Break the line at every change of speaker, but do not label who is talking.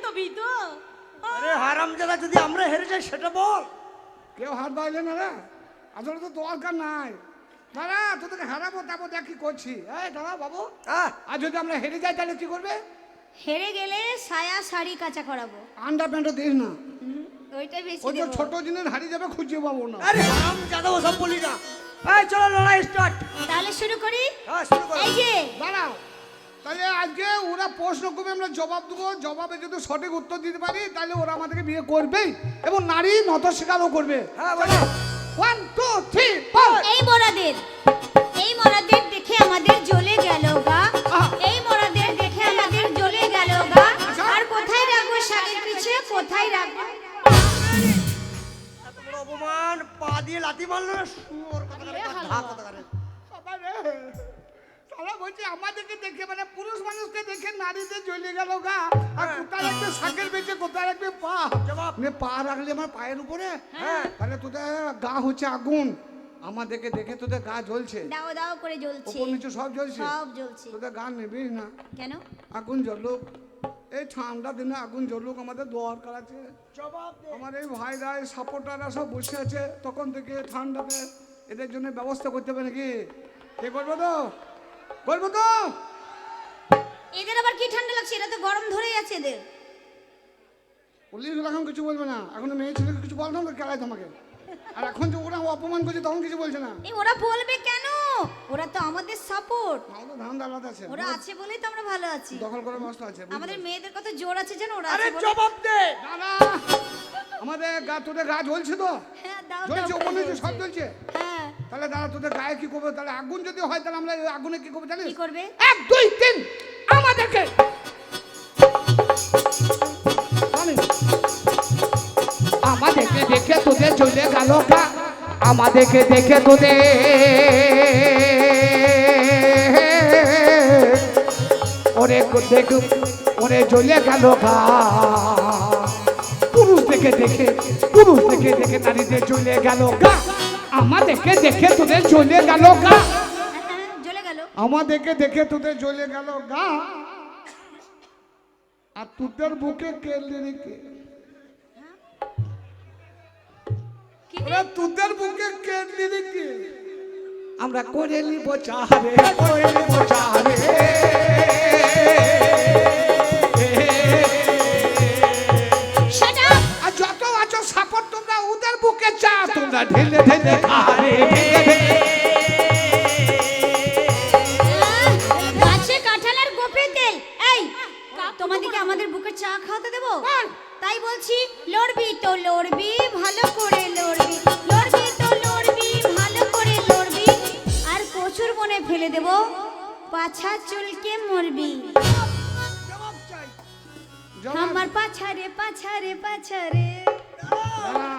হবি তো।
আরে হারামজাদা, যদি আমরা হেরে যাই সেটা বল।
কেউ হাত বাইলে না রে, আসলে তো দরকার নাই। দাঁড়া, তোদেরকে হারাবো, তারপর দেখ কি করছি। এই দাঁড়া বাবু, আর যদি আমরা হেরে যাই তাহলে কি করবে?
হেরে গেলে সায়া শাড়ি কাঁচা করাবো।
আন্ডার প্যান্টও দিস না,
ওইটাই বেশি
ওই যে
দেবো।
ছোট জিনিস হারিয়ে যাবে, খুঁজে পাবো না।
আরে হারামজাদা, ওসব বলি না। এই চলো লড়াই স্টার্ট।
তাহলে শুরু করি।
হ্যাঁ শুরু করো।
এই যে
দাঁড়াও, তাহলে আজকে ওরা প্রশ্ন করবে, আমরা জবাব দেবো। জবাবে যদি সঠিক উত্তর দিতে পারি তাহলে ওরা আমাদেরকে বিয়ে করবেই, এবং নারী নত স্বীকারও করবে।
হ্যাঁ বলো।
1 2 3 4।
এই মরাদের দেখে আমাদের জ্বলে গেল গা। এই মরাদের দেখে আমাদের জ্বলে গেল গা। আর কোথায় রাখবো শাকের পিছে, কোথায় রাখবো?
এত বড় অপমান, পা দিয়ে লাথি মারলো না, শুয়োর কথাকারে, গাধা কথাকারে।
সারা বলছি আমাদেরকে দেখে, মানে পুরুষ মানুষকে দেখে নারীদের জ্বলে গেল গা। আর কোথায় রাখবে শাকের বেঁচে, কোথায় রাখবে পা?
জবাব।
পা রাখলে আমার পায়ের উপরে,
হ্যাঁ।
তাহলে তোদের গা হচ্ছে আগুন। আমাদেরকে দেখে তোদের গা জ্বলছে,
দাও দাও করে জ্বলছে,
উপর নিচে সব জ্বলছে।
সব জ্বলছে।
তোদের গা নেবিস না,
কেন?
আগুন জ্বলুক। এই ঠান্ডা দিনে আগুন জ্বলুক, আমাদের দরকার আছে।
জবাব দে।
আমার এই ভাইরা, এই সাপোর্টাররা সব বসে আছে, তখন থেকে ঠান্ডাতে এদের জন্য ব্যবস্থা করতে হবে নাকি? কে করবো তো? করবো তো?
এদের আবার কি ঠান্ডা লাগছে? এটা তো গরম ধরেই আছে এদের।
পুলিশ এখন কিছু বলবে না, এখন মেয়ে ছেলেকে কিছু বলতাম তো খেলায় তোমাকে। আর এখন যে ওরা অপমান করছে তখন কিছু বলছে না।
এই ওরা বলবে কেন? ওরা তো আমাদের সাপোর্ট।
আমাদের ধান দালাত আছে,
ওরা আছে বলেই তো আমরা ভালো আছি।
দখল করে মস্ত আছে।
আমাদের মেয়েদের কত জোর আছে জানো? ওরা
আরে
আছে বলে।
জবাব দে।
না না, আমাদের গা, তোদের গা জ্বলছে তো?
হ্যাঁ দাও
জ্বলছে,
দাও
উপর
করে
নিচে সব
জ্বলছে।
জ্বলছে।
হ্যাঁ,
তাহলে দাঁড়া, তোদের গায়ে কি করবে? তাহলে আগুন যদি হয় তাহলে আমরা এই আগুনে কি করবো জানিস?
কি করবে?
1 2 3 আমাদেরকে আমাদেরকে দেখে তোদের জ্বলে গেল গা। আমাদেরকে দেখে তোদের ওরে দেখ, ওরে জ্বলে গেল গা। পুরুষ দেখে দেখে, পুরুষ দেখে দেখে নারীদের জ্বলে গেল গা। আমাদেরকে দেখে তোদের জ্বলে গেল গা।
জ্বলে গেল।
আমাদেরকে দেখে তোদের জ্বলে গেল গা। আর তোদের বুকে কেড়ে রেখে,
কি
ওরা তোদের বুকে কেড়ে রেখে আমরা করে নিব চারে, করে নিব চারে।
Shut up.
আর যত আছো সাপোর্ট, তোমরা ওদের বুকে চা, তোমরা ঢেলে ঢেলে খারে।
গাছে কাঁঠাল আর গোপে তেল। এই তোমাদেরকে আমাদের বুকে চা খাওয়াতে দেবো? তাই বলছি, লড়বি তো লড়বি, ভালো করে লড়বি। লড়বি তো লড়বি, ভালো করে লড়বি। আর প্রচুর মনে ফেলে দেবো, পাছা চুলকে মরবি। আমার পাছারে পাছারে পাছারে।
দাঁড়া,